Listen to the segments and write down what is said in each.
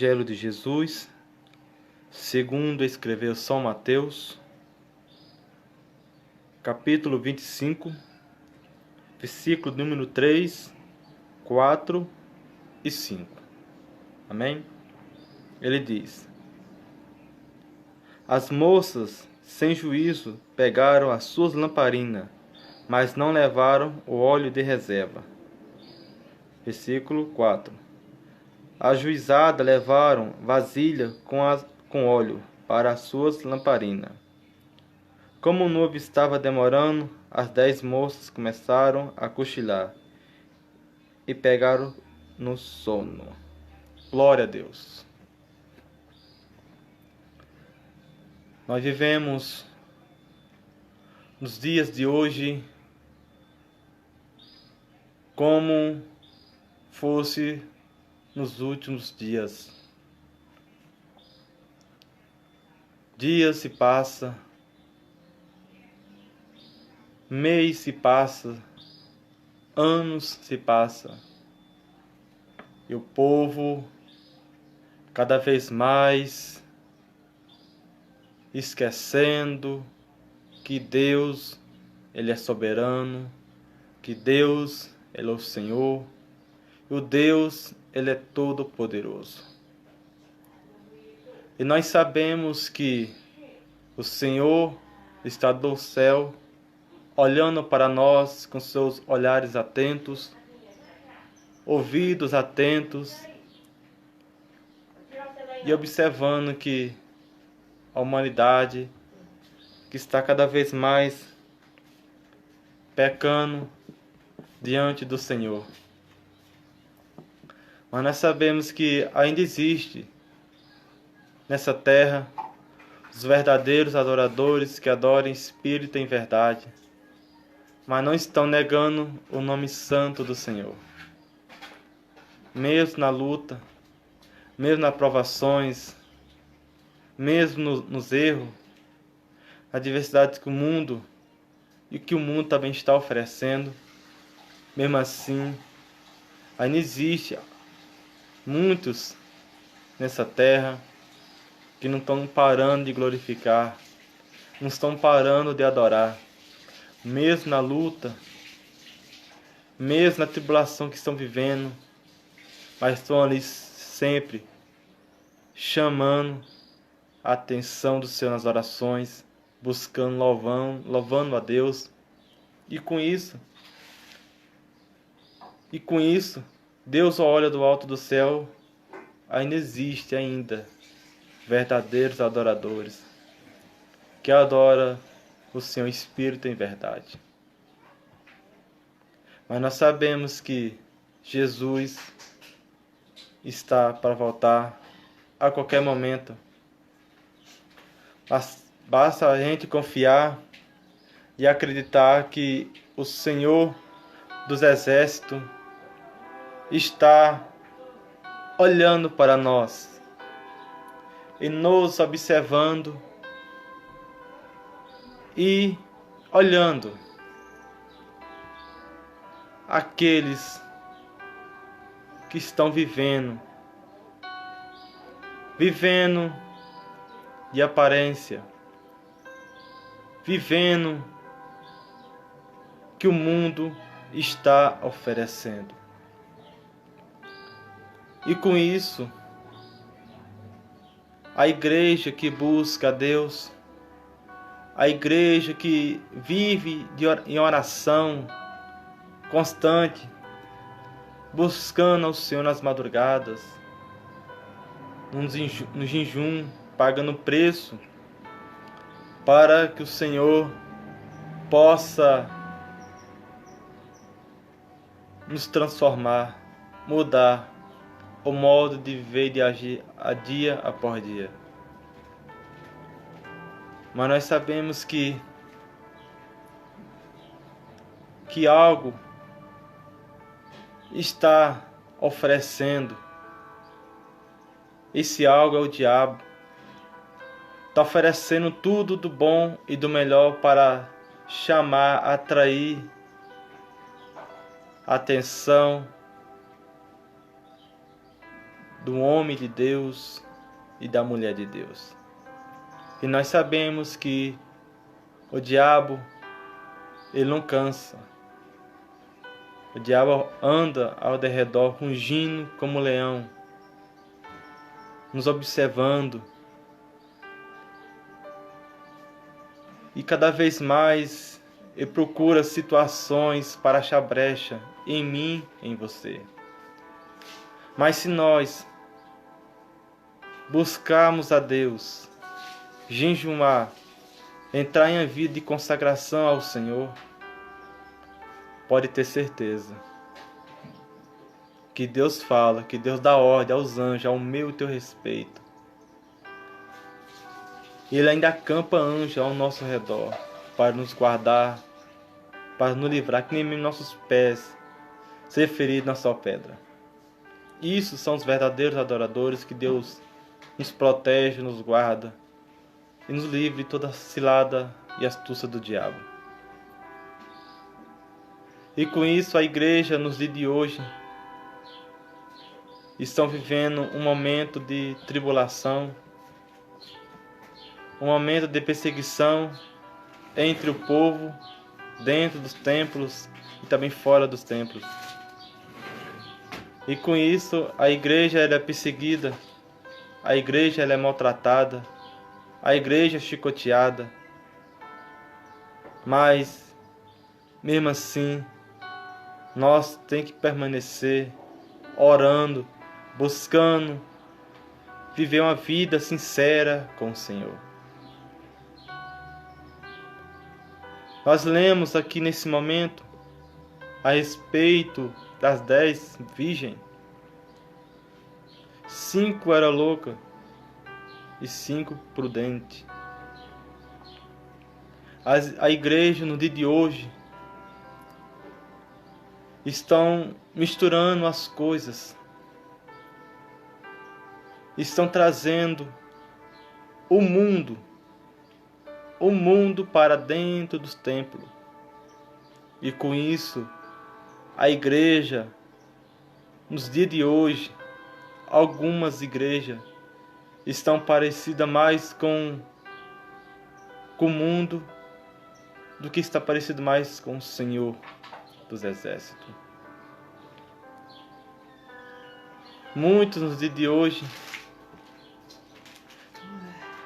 Evangelho de Jesus, segundo escreveu São Mateus, capítulo 25, versículo número 3, 4 e 5. Amém? Ele diz: As moças, sem juízo, pegaram as suas lamparinas, mas não levaram o óleo de reserva. Versículo 4. Ajuizadas levaram vasilha com óleo para as suas lamparinas. Como o noivo estava demorando, as 10 moças começaram a cochilar e pegaram no sono. Glória a Deus. Nós vivemos nos dias de hoje como fosse nos últimos dias. Dias se passa, mês se passa, anos se passa, e o povo cada vez mais esquecendo que Deus, Ele é soberano, que Deus, Ele é o Senhor, e o Deus, Ele é todo poderoso. E nós sabemos que o Senhor está do céu, olhando para nós com seus olhares atentos, ouvidos atentos, e observando que a humanidade, que está cada vez mais pecando diante do Senhor. Mas nós sabemos que ainda existe nessa terra os verdadeiros adoradores que adoram em espírito e em verdade, mas não estão negando o nome santo do Senhor. Mesmo na luta, mesmo nas provações, mesmo nos erros, a diversidade que o mundo e que o mundo também está oferecendo, mesmo assim, ainda existe muitos nessa terra que não estão parando de glorificar, não estão parando de adorar, mesmo na luta, mesmo na tribulação que estão vivendo, mas estão ali sempre chamando a atenção do Senhor nas orações, buscando, louvando a Deus, e com isso, Deus olha do alto do céu, ainda existe verdadeiros adoradores, que adoram o Senhor Espírito em verdade. Mas nós sabemos que Jesus está para voltar a qualquer momento. Basta a gente confiar e acreditar que o Senhor dos Exércitos está olhando para nós e nos observando e olhando aqueles que estão vivendo de aparência, vivendo que o mundo está oferecendo. E com isso, a igreja que busca a Deus, a igreja que vive em oração constante, buscando ao Senhor nas madrugadas, no jejum, pagando preço, para que o Senhor possa nos transformar, mudar o modo de viver e de agir a dia após dia. Mas nós sabemos que algo está oferecendo. Esse algo é o diabo. Está oferecendo tudo do bom e do melhor para chamar, atrair a atenção do homem de Deus e da mulher de Deus. E nós sabemos que o diabo, ele não cansa. O diabo anda ao derredor, rugindo como um leão, nos observando. E cada vez mais ele procura situações para achar brecha em mim, em você. Mas se nós buscarmos a Deus, jejumar, entrar em uma vida de consagração ao Senhor, pode ter certeza que Deus fala, que Deus dá ordem aos anjos, ao meu e teu respeito. Ele ainda acampa anjos ao nosso redor, para nos guardar, para nos livrar, que nem mesmo nossos pés ser feridos na sua pedra. Isso são os verdadeiros adoradores, que Deus nos protege, nos guarda e nos livre de toda a cilada e astúcia do diabo. E com isso a igreja nos dias de hoje estão vivendo um momento de tribulação, um momento de perseguição entre o povo, dentro dos templos e também fora dos templos. E com isso a igreja ela é perseguida, a igreja ela é maltratada, a igreja é chicoteada. Mas, mesmo assim, nós temos que permanecer orando, buscando viver uma vida sincera com o Senhor. Nós lemos aqui nesse momento a respeito das 10 virgens. 5 eram loucas e 5 prudentes. A igreja no dia de hoje estão misturando as coisas, estão trazendo o mundo para dentro dos templos. E com isso, a igreja, nos dias de hoje, algumas igrejas estão parecidas mais com o mundo do que está parecido mais com o Senhor dos Exércitos. Muitos nos dias de hoje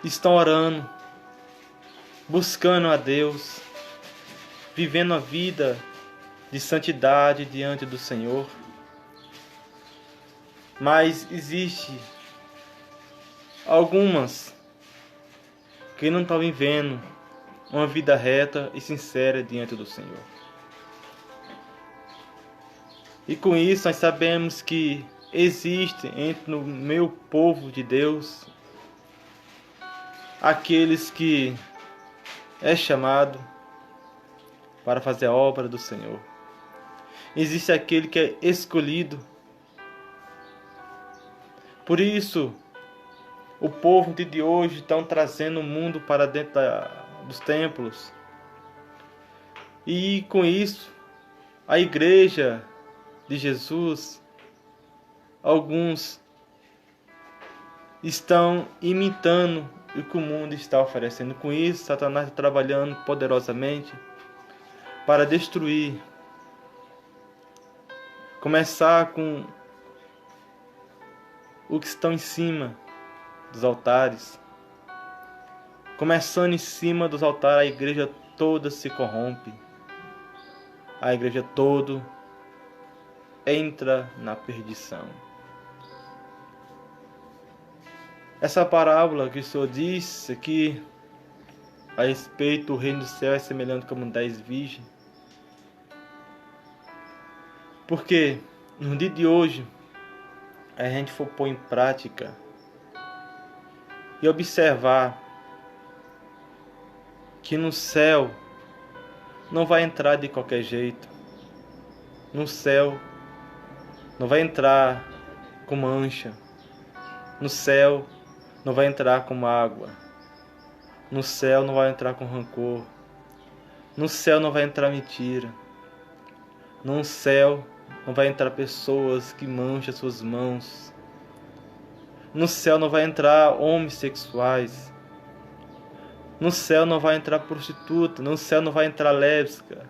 estão orando, buscando a Deus, vivendo a vida de santidade diante do Senhor. Mas existe algumas que não estão vivendo uma vida reta e sincera diante do Senhor. E com isso nós sabemos que existe entre o meu povo de Deus aqueles que é chamado para fazer a obra do Senhor. Existe aquele que é escolhido. Por isso, o povo de hoje estão trazendo o mundo para dentro dos templos. E com isso, a igreja de Jesus, alguns estão imitando o que o mundo está oferecendo. Com isso, Satanás está trabalhando poderosamente para destruir. Começar com o que estão em cima dos altares. Começando em cima dos altares, a igreja toda se corrompe. A igreja toda entra na perdição. Essa parábola que o Senhor disse aqui a respeito do reino do céu é semelhante como 10 virgens. Porque no dia de hoje, a gente for pôr em prática e observar que no céu não vai entrar de qualquer jeito. No céu não vai entrar com mancha. No céu não vai entrar com água. No céu não vai entrar com rancor. No céu não vai entrar mentira. No céu não vai entrar pessoas que mancham suas mãos. No céu não vai entrar homossexuais. No céu não vai entrar prostituta. No céu não vai entrar lésbica.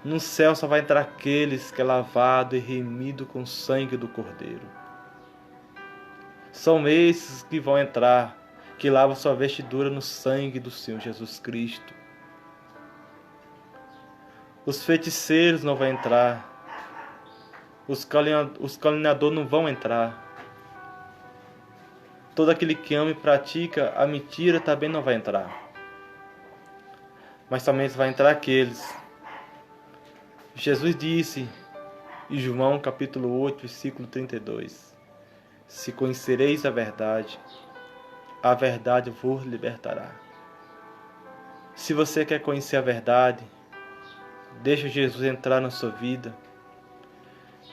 No céu só vai entrar aqueles que é lavado e remido com o sangue do Cordeiro. São esses que vão entrar, que lavam sua vestidura no sangue do Senhor Jesus Cristo. Os feiticeiros não vão entrar. Os caluniadores não vão entrar. Todo aquele que ama e pratica a mentira também não vai entrar. Mas somente vai entrar aqueles. Jesus disse em João capítulo 8, versículo 32. Se conhecereis a verdade vos libertará. Se você quer conhecer a verdade, deixa Jesus entrar na sua vida.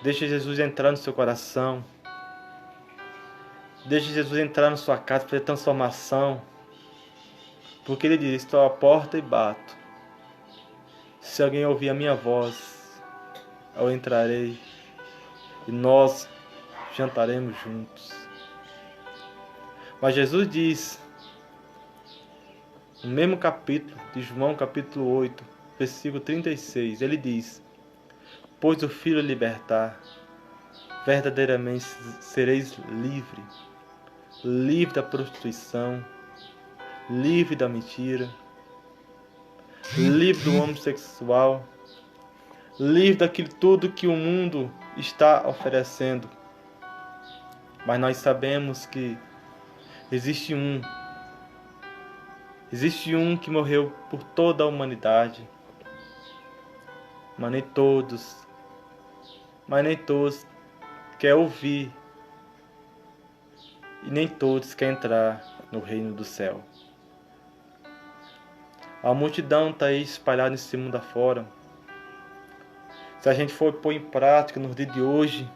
Deixa Jesus entrar no seu coração. Deixa Jesus entrar na sua casa, fazer transformação. Porque Ele diz, estou à porta e bato. Se alguém ouvir a minha voz, eu entrarei e nós jantaremos juntos. Mas Jesus diz, no mesmo capítulo de João, capítulo 8, versículo 36, Ele diz, pois o Filho libertar, verdadeiramente sereis livre, livre da prostituição, livre da mentira, livre do homossexual, livre daquilo tudo que o mundo está oferecendo. Mas nós sabemos que existe um que morreu por toda a humanidade, mas nem todos querem ouvir e nem todos querem entrar no reino do céu. A multidão está aí espalhada nesse mundo afora. Se a gente for pôr em prática nos dias de hoje,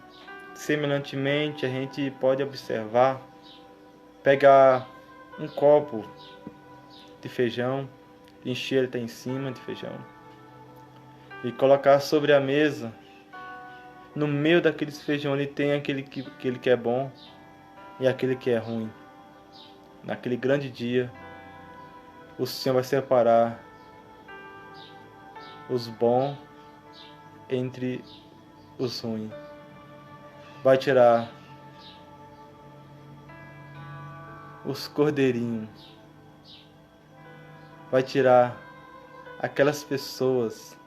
semelhantemente a gente pode observar, pegar um copo de feijão, encher ele até em cima de feijão, e colocar sobre a mesa, no meio daqueles feijão ali tem aquele que é bom e aquele que é ruim. Naquele grande dia, o Senhor vai separar os bons entre os ruins. Vai tirar os cordeirinhos. Vai tirar aquelas pessoas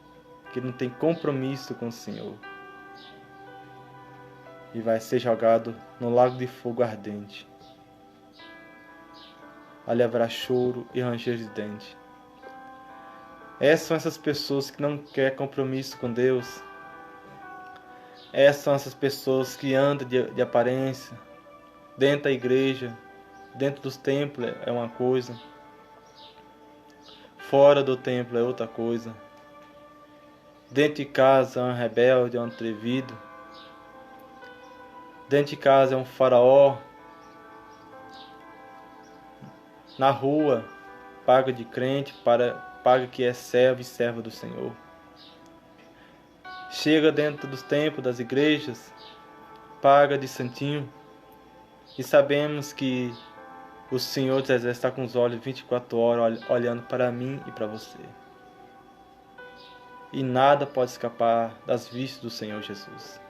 que não têm compromisso com o Senhor. E vai ser jogado no lago de fogo ardente. Ali haverá choro e ranger de dente. Essas são essas pessoas que não querem compromisso com Deus. Essas são essas pessoas que andam de aparência. Dentro da igreja, dentro dos templos é uma coisa. Fora do templo é outra coisa. Dentro de casa é um rebelde, é um atrevido. Dentro de casa é um faraó. Na rua, paga de crente, paga que é servo e serva do Senhor. Chega dentro dos templos, das igrejas, paga de santinho. E sabemos que o Senhor dos Exércitos está com os olhos 24 horas olhando para mim e para você. E nada pode escapar das vistas do Senhor Jesus.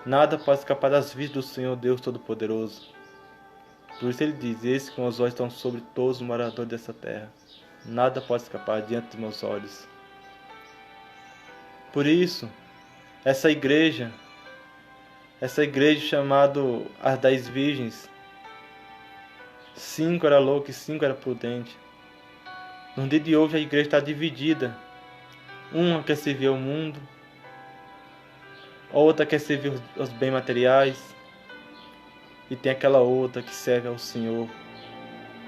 Nada pode escapar das vistas do Senhor Deus Todo-Poderoso. Por isso ele diz, esse com os olhos estão sobre todos os moradores dessa terra. Nada pode escapar diante dos meus olhos. Por isso, essa igreja chamada as 10 virgens, 5 era louca e 5 era prudente. No dia de hoje a igreja está dividida. Uma quer servir ao mundo, outra quer servir os bens materiais, e tem aquela outra que serve ao Senhor,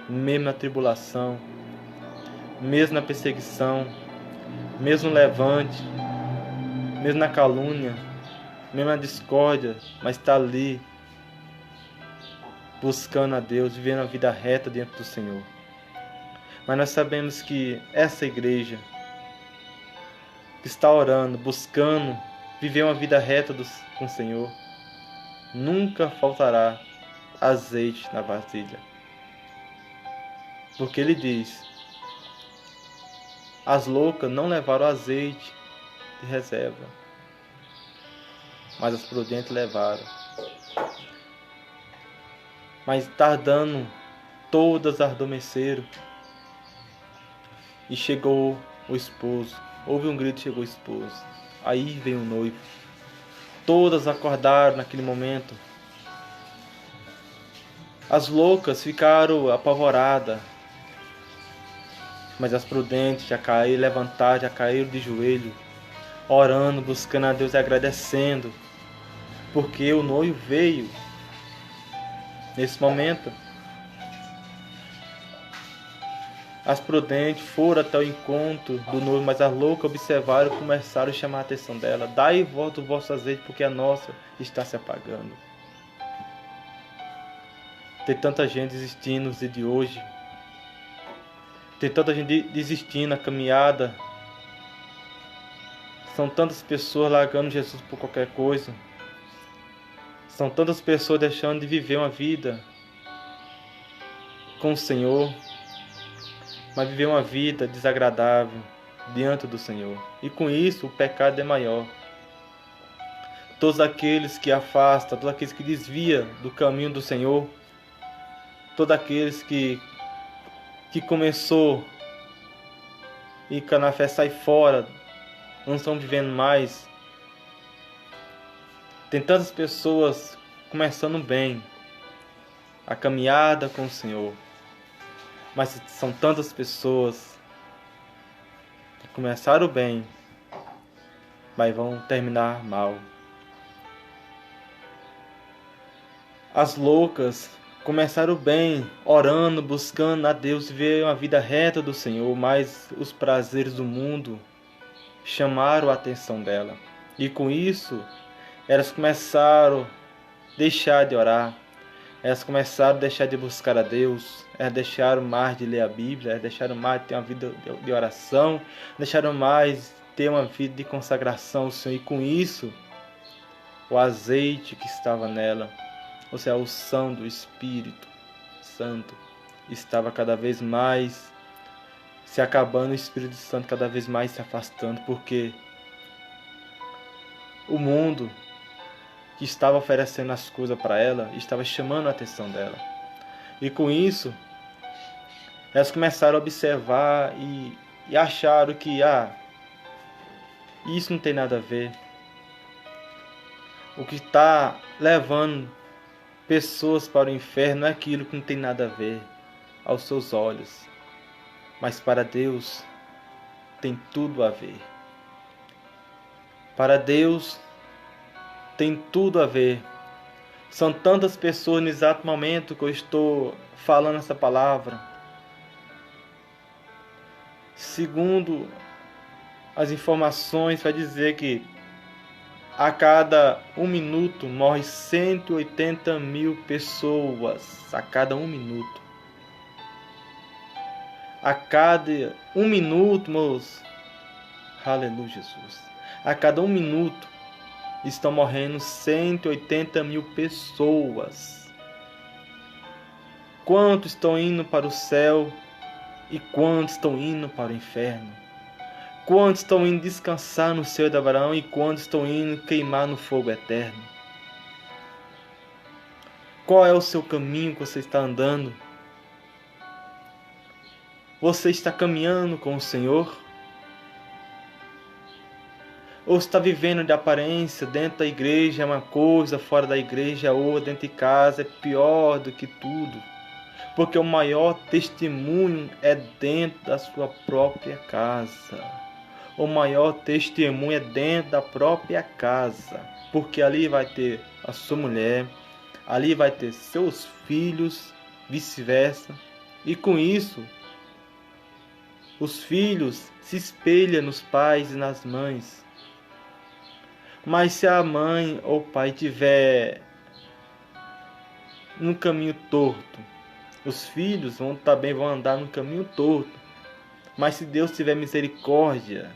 mesmo na tribulação, mesmo na perseguição, mesmo no levante, mesmo na calúnia, mesmo na discórdia, mas está ali, buscando a Deus, vivendo a vida reta dentro do Senhor. Mas nós sabemos que essa igreja que está orando, buscando viver uma vida reta com o Senhor, nunca faltará azeite na vasilha. Porque ele diz: as loucas não levaram azeite de reserva, mas as prudentes levaram. Mas tardando, todas adormeceram. E chegou o esposo. Houve um grito, chegou o esposo. Aí veio o noivo. Todas acordaram naquele momento. As loucas ficaram apavoradas. Mas as prudentes já caíram, levantaram, já caíram de joelho, orando, buscando a Deus e agradecendo. Porque o noivo veio nesse momento. As prudentes foram até o encontro do noivo, mas as loucas observaram e começaram a chamar a atenção dela. Dai volta o vosso azeite, porque a nossa está se apagando. Tem tanta gente desistindo nos dias de hoje. Tem tanta gente desistindo na caminhada. São tantas pessoas largando Jesus por qualquer coisa. São tantas pessoas deixando de viver uma vida com o Senhor, mas viver uma vida desagradável diante do Senhor. E com isso o pecado é maior. Todos aqueles que afastam, todos aqueles que desviam do caminho do Senhor, todos aqueles que começou e que na fé sai fora, não estão vivendo mais. Tem tantas pessoas começando bem a caminhada com o Senhor, mas são tantas pessoas que começaram bem, mas vão terminar mal. As loucas começaram bem, orando, buscando a Deus, ver uma vida reta do Senhor, mas os prazeres do mundo chamaram a atenção dela. E com isso, elas começaram a deixar de orar, elas começaram a deixar de buscar a Deus, elas deixaram mais de ler a Bíblia, elas deixaram mais de ter uma vida de oração, deixaram mais de ter uma vida de consagração ao Senhor. E com isso, o azeite que estava nela, ou seja, a unção do Espírito Santo, estava cada vez mais se acabando, o Espírito Santo cada vez mais se afastando, porque o mundo que estava oferecendo as coisas para ela estava chamando a atenção dela. E com isso, elas começaram a observar e acharam que isso não tem nada a ver. O que está levando pessoas para o inferno é aquilo que não tem nada a ver aos seus olhos, mas para Deus tem tudo a ver. Para Deus tem tudo a ver. São tantas pessoas no exato momento que eu estou falando essa palavra. Segundo as informações, vai dizer que a cada 1 minuto morre 180 mil pessoas. A cada 1 minuto. A cada 1 minuto, moço. Aleluia, Jesus. A cada 1 minuto estão morrendo 180 mil pessoas. Quantos estão indo para o céu e quantos estão indo para o inferno? Quantos estão indo descansar no seio de Abraão e quantos estão indo queimar no fogo eterno? Qual é o seu caminho que você está andando? Você está caminhando com o Senhor? Ou está vivendo de aparência? Dentro da igreja é uma coisa, fora da igreja é outra, dentro de casa é pior do que tudo. Porque o maior testemunho é dentro da sua própria casa. O maior testemunho é dentro da própria casa. Porque ali vai ter a sua mulher, ali vai ter seus filhos, vice-versa. E com isso, os filhos se espelham nos pais e nas mães. Mas se a mãe ou o pai tiver no caminho torto, os filhos também vão andar no caminho torto. Mas se Deus tiver misericórdia,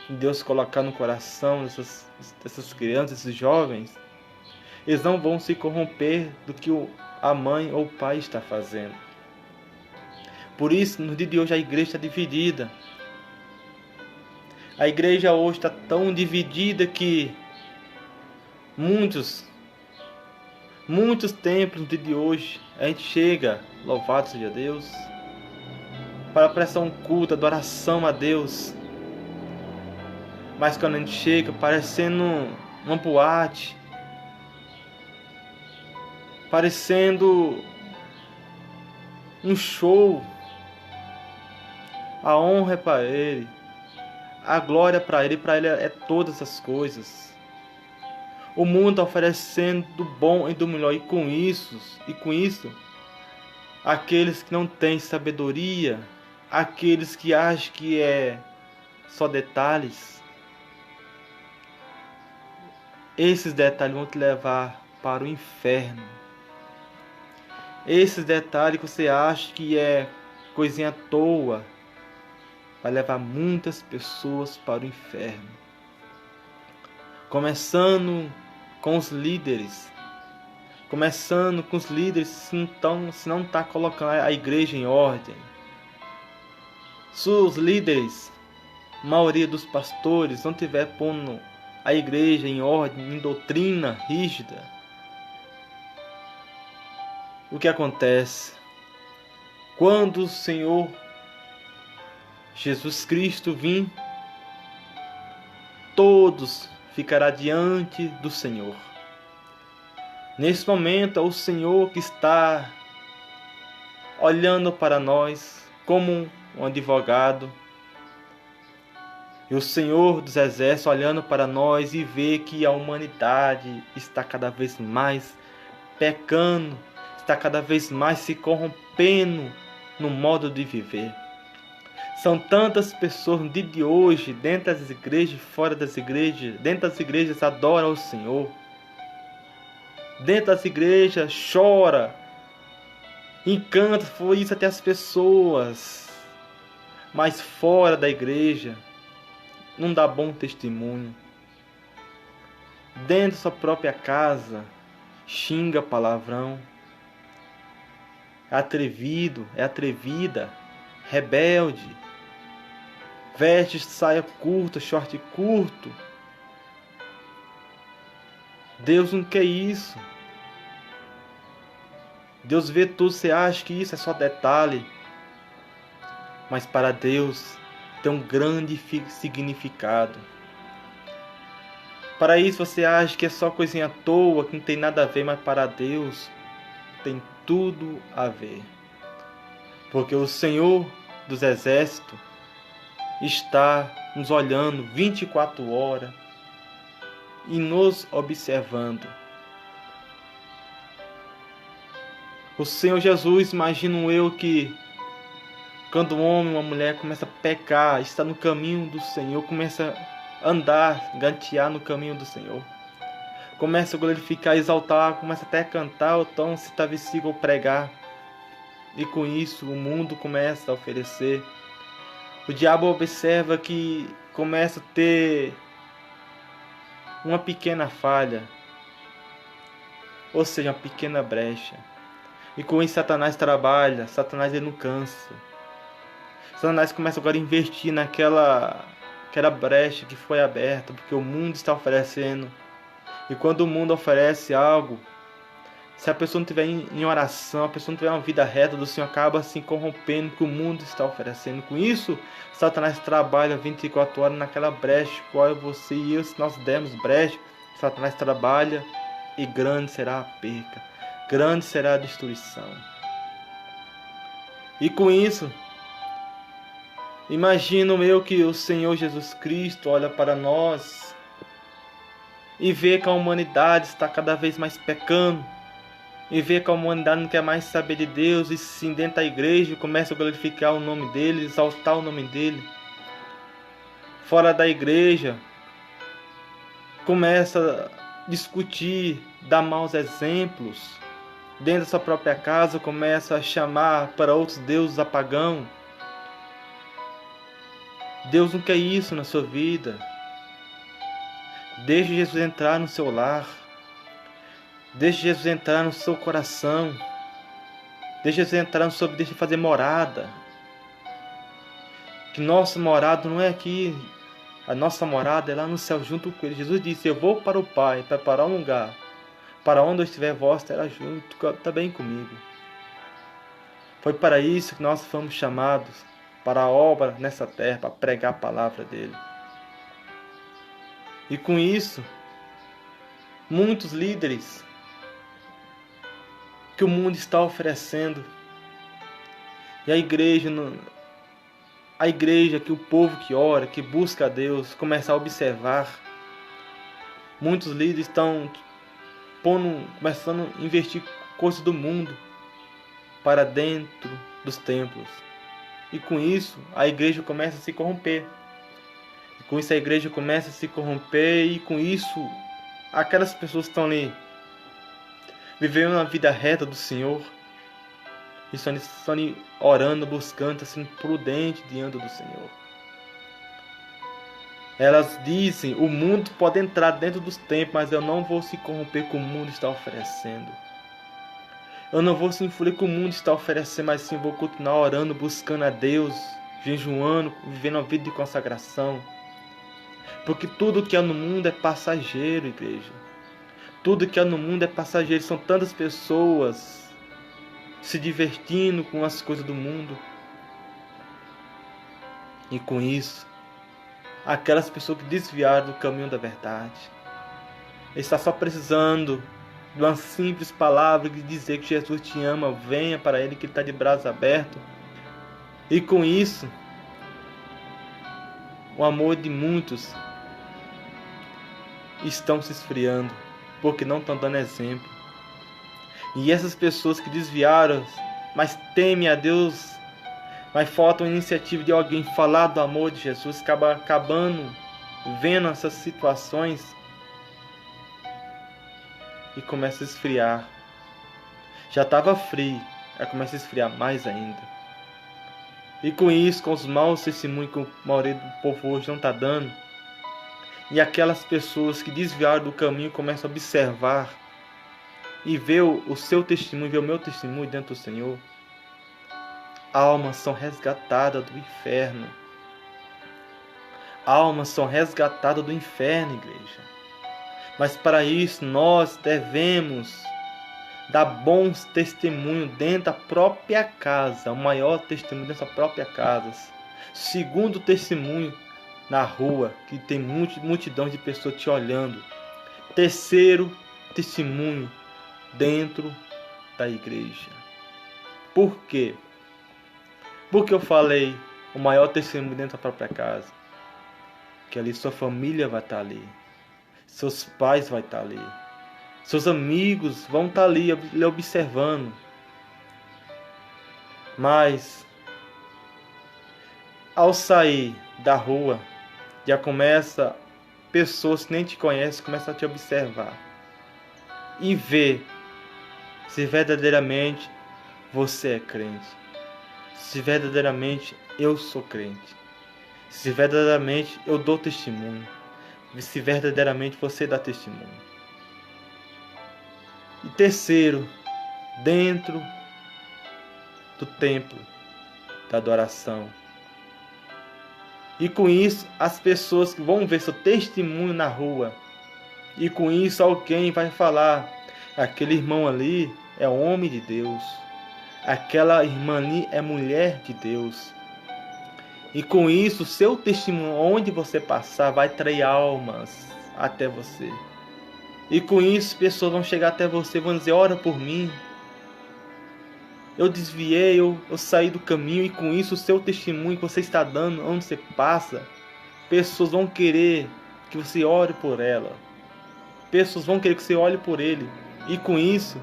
Deus colocar no coração dessas crianças, esses jovens, eles não vão se corromper do que a mãe ou o pai está fazendo. Por isso, no dia de hoje, a igreja está dividida. A igreja hoje está tão dividida que muitos templos no dia de hoje, a gente chega, louvado seja Deus, para prestar um culto, adoração a Deus. Mas quando a gente chega, parecendo uma boate, parecendo um show, a honra é para Ele, a glória é para Ele é todas as coisas. O mundo está oferecendo do bom e do melhor, e com isso, aqueles que não têm sabedoria, aqueles que acham que é só detalhes, esses detalhes vão te levar para o inferno. Esses detalhes que você acha que é coisinha à toa, vai levar muitas pessoas para o inferno. Começando com os líderes. Se não está colocando a igreja em ordem. Se os líderes, a maioria dos pastores, não estiver pondo a igreja em ordem, em doutrina rígida, o que acontece? Quando o Senhor Jesus Cristo vir, todos ficarão diante do Senhor. Nesse momento é o Senhor que está olhando para nós como um advogado. E o Senhor dos Exércitos olhando para nós e vê que a humanidade está cada vez mais pecando, está cada vez mais se corrompendo no modo de viver. São tantas pessoas no dia de hoje, dentro das igrejas, fora das igrejas. Dentro das igrejas adoram o Senhor. Dentro das igrejas chora, encanta, foi isso até as pessoas. Mas fora da igreja não dá bom testemunho. Dentro da sua própria casa xinga palavrão. É atrevido, é atrevida, rebelde. Veste saia curta, short curto. Deus não quer isso. Deus vê tudo, você acha que isso é só detalhe. Mas para Deus tem um grande significado. Para isso você acha que é só coisinha à toa, que não tem nada a ver, mas para Deus tem tudo a ver. Porque o Senhor dos Exércitos está nos olhando 24 horas e nos observando. O Senhor Jesus, imagino eu que quando um homem ou uma mulher começa a pecar, está no caminho do Senhor, começa a andar, gatear no caminho do Senhor, começa a glorificar, exaltar, começa até a cantar, ou então citar versículo ou pregar, e com isso o mundo começa a oferecer. O diabo observa que começa a ter uma pequena falha, ou seja, uma pequena brecha. E com isso Satanás trabalha, Satanás ele não cansa. Satanás começa agora a investir naquela brecha que foi aberta, porque o mundo está oferecendo. E quando o mundo oferece algo, se a pessoa não estiver em oração, a pessoa não tiver uma vida reta do Senhor, acaba se corrompendo que o mundo está oferecendo. Com isso, Satanás trabalha 24 horas naquela brecha, qual você e eu, se nós dermos brecha, Satanás trabalha e grande será a perca, grande será a destruição. E com isso, imagino eu que o Senhor Jesus Cristo olha para nós e vê que a humanidade está cada vez mais pecando, e vê que a humanidade não quer mais saber de Deus, e sim dentro da igreja começa a glorificar o nome dele, exaltar o nome dele. Fora da igreja começa a discutir, dar maus exemplos. Dentro da sua própria casa começa a chamar para outros deuses apagão. Deus não quer isso na sua vida. Deixe Jesus entrar no seu lar. Deixe Jesus entrar no seu coração. Deixa Jesus entrar sobre, deixa fazer morada. Que nossa morada não é aqui, a nossa morada é lá no céu junto com Ele. Jesus disse: eu vou para o Pai, preparar um lugar, para onde eu estiver, vós estará junto também comigo. Foi para isso que nós fomos chamados, para a obra nessa terra, para pregar a palavra dEle. E com isso, muitos líderes que o mundo está oferecendo, e a igreja, que o povo que ora, que busca a Deus, começar a observar, muitos líderes estão começando a investir coisas do mundo para dentro dos templos. E com isso, a igreja começa a se corromper. E com isso, e com isso, aquelas pessoas que estão ali vivendo uma vida reta do Senhor, e estão ali orando, buscando, sendo prudente diante do Senhor. Elas dizem: o mundo pode entrar dentro dos templos, mas eu não vou se corromper com o mundo está oferecendo. Eu não vou se enfurecer com o mundo está oferecendo, mas sim vou continuar orando, buscando a Deus, jejuando, vivendo uma vida de consagração. Porque tudo que há no mundo é passageiro, igreja. Tudo que há no mundo é passageiro. São tantas pessoas se divertindo com as coisas do mundo. E com isso, aquelas pessoas que desviaram do caminho da verdade, está só precisando de uma simples palavra de dizer que Jesus te ama, venha para Ele, que Ele está de braços abertos. E com isso, o amor de muitos estão se esfriando, porque não estão dando exemplo. E essas pessoas que desviaram, mas temem a Deus, mas falta uma iniciativa de alguém falar do amor de Jesus, acabando vendo essas situações e começa a esfriar. Já estava frio, aí começa a esfriar mais ainda. E com isso, com os maus testemunhos que a maioria do povo hoje não está dando, e aquelas pessoas que desviaram do caminho começam a observar e ver o seu testemunho, ver o meu testemunho dentro do Senhor, almas são resgatadas do inferno. Almas são resgatadas do inferno, igreja. Mas para isso nós devemos dar bons testemunhos dentro da própria casa, o maior testemunho dentro da própria casa. Segundo testemunho na rua, que tem multidão de pessoas te olhando. Terceiro testemunho dentro da igreja. Por quê? Porque eu falei o maior testemunho dentro da própria casa, que ali sua família vai estar ali, seus pais vão estar ali, seus amigos vão estar ali lhe observando. Mas ao sair da rua, já começa pessoas que nem te conhecem, começam a te observar e ver se verdadeiramente você é crente, se verdadeiramente eu sou crente, se verdadeiramente eu dou testemunho, se verdadeiramente você dá testemunho. E terceiro, dentro do templo da adoração. E com isso, as pessoas que vão ver seu testemunho na rua, e com isso alguém vai falar: aquele irmão ali é homem de Deus, aquela irmã ali é mulher de Deus. E com isso, seu testemunho, onde você passar, vai atrair almas até você. E com isso, pessoas vão chegar até você e vão dizer: ora por mim. Eu desviei, eu saí do caminho. E com isso, o seu testemunho que você está dando, onde você passa, pessoas vão querer que você ore por ela. Pessoas vão querer que você olhe por ele. E com isso,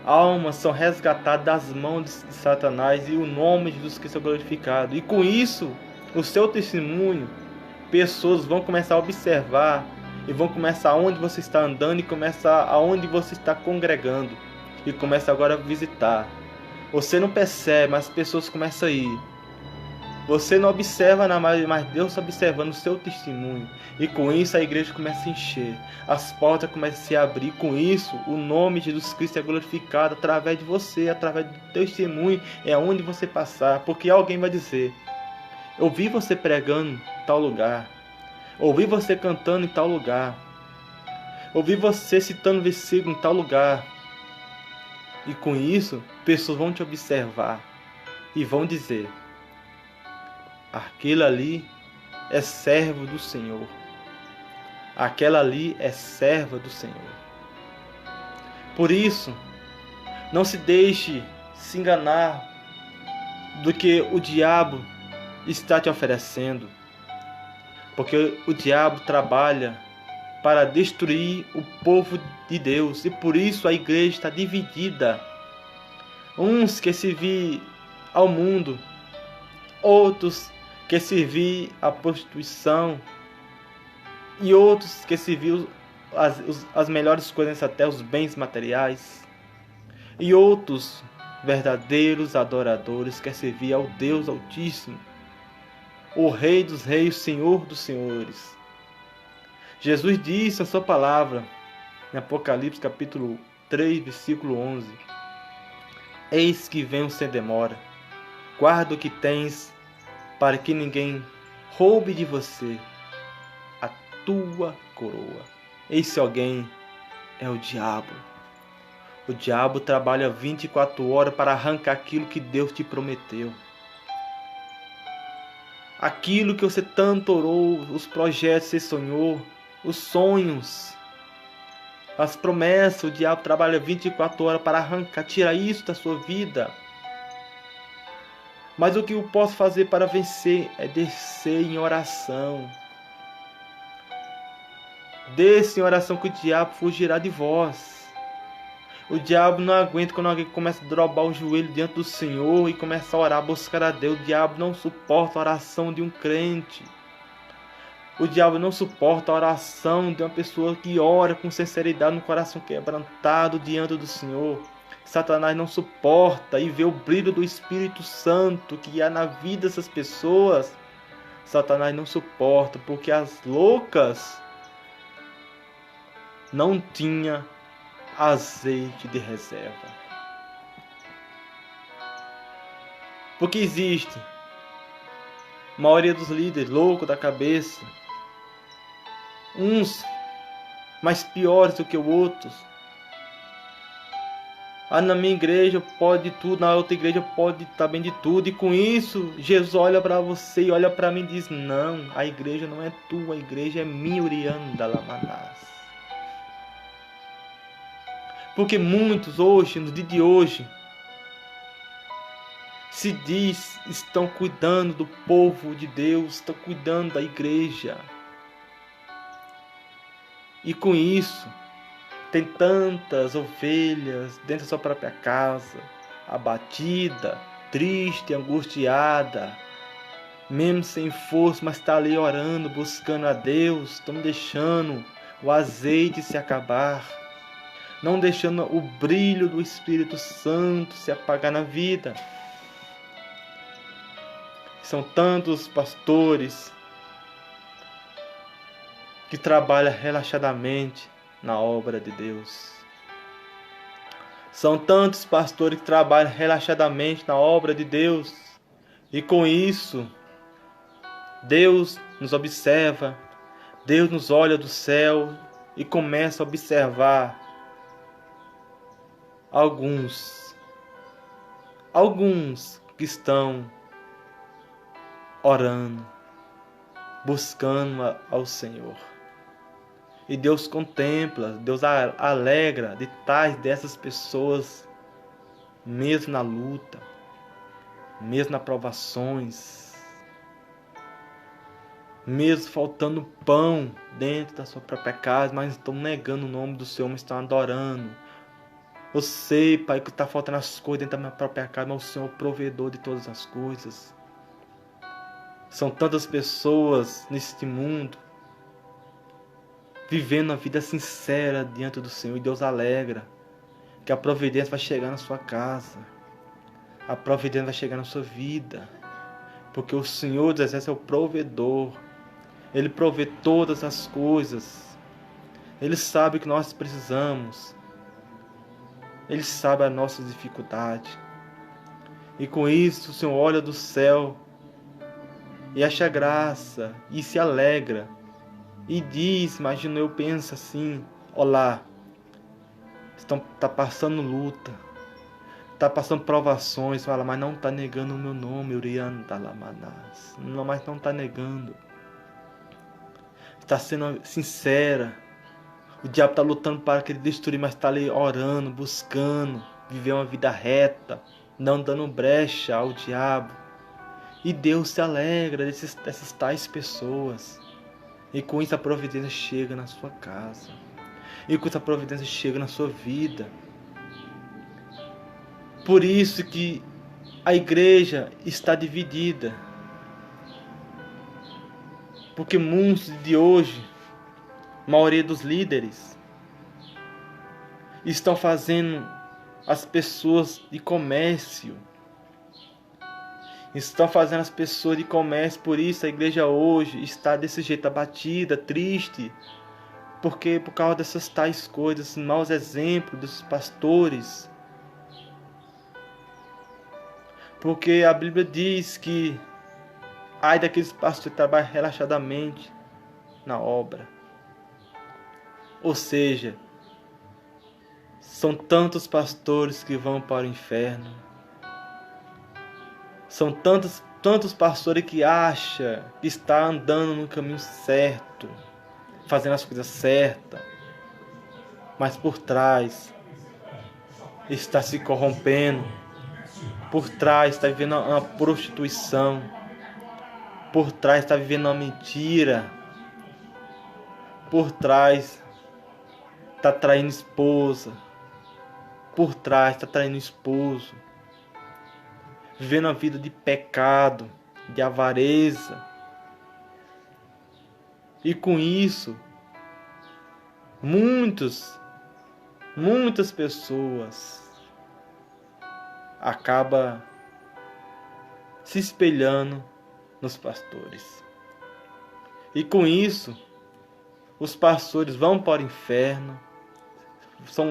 almas são resgatadas das mãos de Satanás e o nome de Jesus Cristo é glorificado. E com isso, o seu testemunho, pessoas vão começar a observar e vão começar aonde você está andando e começar aonde você está congregando e começa agora a visitar. Você não percebe, mas as pessoas começam a ir. Você não observa nada mais, mas Deus está observando o seu testemunho. E com isso a igreja começa a encher. As portas começam a se abrir. Com isso, o nome de Jesus Cristo é glorificado através de você, através do teu testemunho. É onde você passar. Porque alguém vai dizer: eu vi você pregando em tal lugar. Ouvi você cantando em tal lugar. Ouvi você citando versículo em tal lugar. E com isso, pessoas vão te observar e vão dizer: aquele ali é servo do Senhor. Aquela ali é serva do Senhor. Por isso, não se deixe se enganar do que o diabo está te oferecendo. Porque o diabo trabalha para destruir o povo de Deus. E por isso a igreja está dividida. Uns que servir ao mundo, outros que servir à prostituição, e outros que servir as melhores coisas até os bens materiais, e outros verdadeiros adoradores que servir ao Deus Altíssimo, o Rei dos Reis, Senhor dos Senhores. Jesus disse a sua palavra em Apocalipse capítulo 3, versículo 11: eis que venho sem demora, guarda o que tens, para que ninguém roube de você a tua coroa. Esse alguém é o diabo. O diabo trabalha 24 horas para arrancar aquilo que Deus te prometeu. Aquilo que você tanto orou, os projetos que você sonhou, os sonhos, as promessas, o diabo trabalha 24 horas para arrancar, tirar isso da sua vida. Mas o que eu posso fazer para vencer é descer em oração. Desça em oração que o diabo fugirá de vós. O diabo não aguenta quando alguém começa a dobrar o joelho diante do Senhor e começa a orar, buscar a Deus. O diabo não suporta a oração de um crente. O diabo não suporta a oração de uma pessoa que ora com sinceridade, no coração quebrantado diante do Senhor. Satanás não suporta e vê o brilho do Espírito Santo que há na vida dessas pessoas. Satanás não suporta, porque as loucas não tinham azeite de reserva. Porque existe a maioria dos líderes loucos da cabeça, uns mais piores do que os outros. Na minha igreja pode tudo, na outra igreja pode também de tudo. E com isso, Jesus olha para você e olha para mim e diz: não, a igreja não é tua, a igreja é minha, Urianda Lamanás. Porque muitos hoje, no dia de hoje, se diz, estão cuidando do povo de Deus, estão cuidando da igreja. E com isso, tem tantas ovelhas dentro da sua própria casa, abatida, triste, angustiada, mesmo sem força, mas está ali orando, buscando a Deus, estão deixando o azeite se acabar, não deixando o brilho do Espírito Santo se apagar na vida. São tantos pastores que trabalham relaxadamente na obra de Deus. São tantos pastores que trabalham relaxadamente na obra de Deus. E com isso, Deus nos observa, Deus nos olha do céu e começa a observar alguns que estão orando, buscando ao Senhor. E Deus contempla, Deus alegra de tais dessas pessoas, mesmo na luta, mesmo nas provações, mesmo faltando pão dentro da sua própria casa, mas estão negando o nome do Senhor, mas estão adorando. Eu sei, Pai, que está faltando as coisas dentro da minha própria casa, mas o Senhor é o provedor de todas as coisas. São tantas pessoas neste mundo vivendo a vida sincera diante do Senhor, e Deus alegra que a providência vai chegar na sua casa, a providência vai chegar na sua vida, Porque o Senhor dos Exércitos é o provedor. Ele provê todas as coisas. Ele sabe o que nós precisamos. Ele sabe a nossa dificuldade. E com isso o Senhor olha do céu e acha graça e se alegra. E diz, imagino eu, penso assim, olá, está passando luta, está passando provações, fala, mas não está negando o meu nome, Uriandalamanás. Não, mas não está negando. Está sendo sincera. O diabo está lutando para querer destruir, mas está ali orando, buscando, viver uma vida reta, não dando brecha ao diabo. E Deus se alegra dessas tais pessoas. E com isso a providência chega na sua casa. E com isso a providência chega na sua vida. Por isso que a igreja está dividida. Porque muitos de hoje, a maioria dos líderes, estão fazendo as pessoas de comércio. Estão fazendo as pessoas de comércio. Por isso a igreja hoje está desse jeito, abatida, triste. Porque por causa dessas tais coisas, maus exemplos dos pastores. Porque a Bíblia diz que ai daqueles pastores que trabalham relaxadamente na obra. Ou seja, são tantos pastores que vão para o inferno. São tantos pastores que acham que está andando no caminho certo, fazendo as coisas certas, mas por trás está se corrompendo, por trás está vivendo uma prostituição, por trás está vivendo uma mentira, por trás está traindo esposa, por trás está traindo esposo, vivendo uma vida de pecado, de avareza. E com isso, muitas pessoas acabam se espelhando nos pastores. E com isso, os pastores vão para o inferno,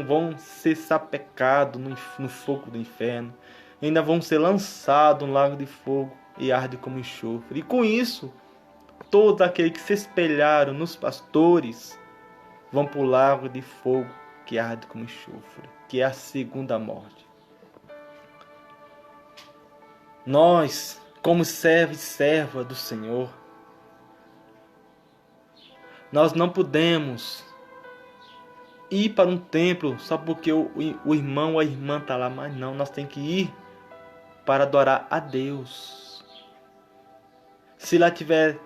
vão ser sapecados no fogo do inferno, ainda vão ser lançados no lago de fogo e arde como enxofre. E com isso, todos aqueles que se espelharam nos pastores vão para o lago de fogo que arde como enxofre, que é a segunda morte. Nós, como servos e servas do Senhor, nós não podemos ir para um templo só porque o irmão ou a irmã está lá, mas não, nós temos que ir para adorar a Deus. Se lá tiver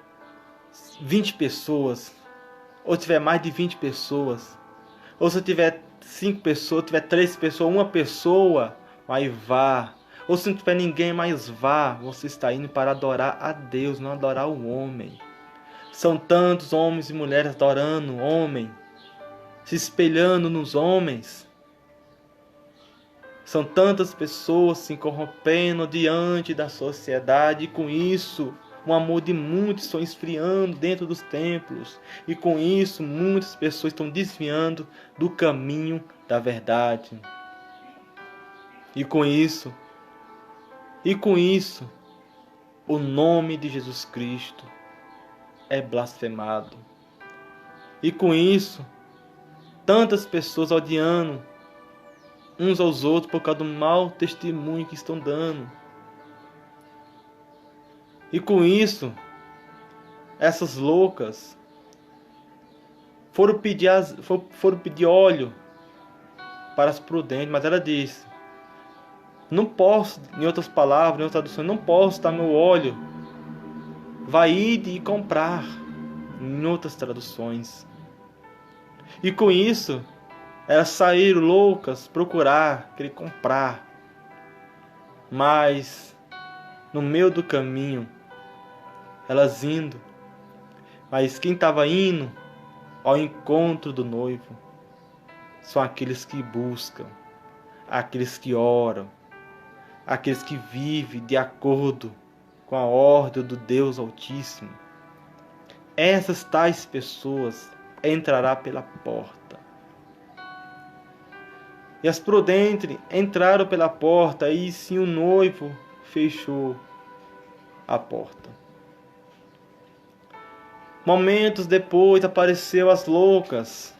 20 pessoas, ou tiver mais de 20 pessoas, ou se tiver 5 pessoas, tiver 3 pessoas, uma pessoa, aí vá. Ou se não tiver ninguém, mais vá. Você está indo para adorar a Deus, não adorar o homem. São tantos homens e mulheres adorando o homem, se espelhando nos homens. São tantas pessoas se corrompendo diante da sociedade, e com isso o amor de muitos estão esfriando dentro dos templos. E com isso muitas pessoas estão desviando do caminho da verdade. E com isso, o nome de Jesus Cristo é blasfemado. E com isso, tantas pessoas odiando uns aos outros por causa do mau testemunho que estão dando. E com isso, essas loucas foram pedir óleo para as prudentes, mas ela disse: não posso, em outras palavras, em outras traduções, não posso dar meu óleo. Vai ir e comprar, em outras traduções. E com isso, elas saíram loucas, procurar, querer comprar. Mas, no meio do caminho, elas indo, mas quem estava indo ao encontro do noivo são aqueles que buscam, aqueles que oram, aqueles que vivem de acordo com a ordem do Deus Altíssimo. Essas tais pessoas entrará pela porta. E as prudentes entraram pela porta, e sim o noivo fechou a porta. Momentos depois apareceu as loucas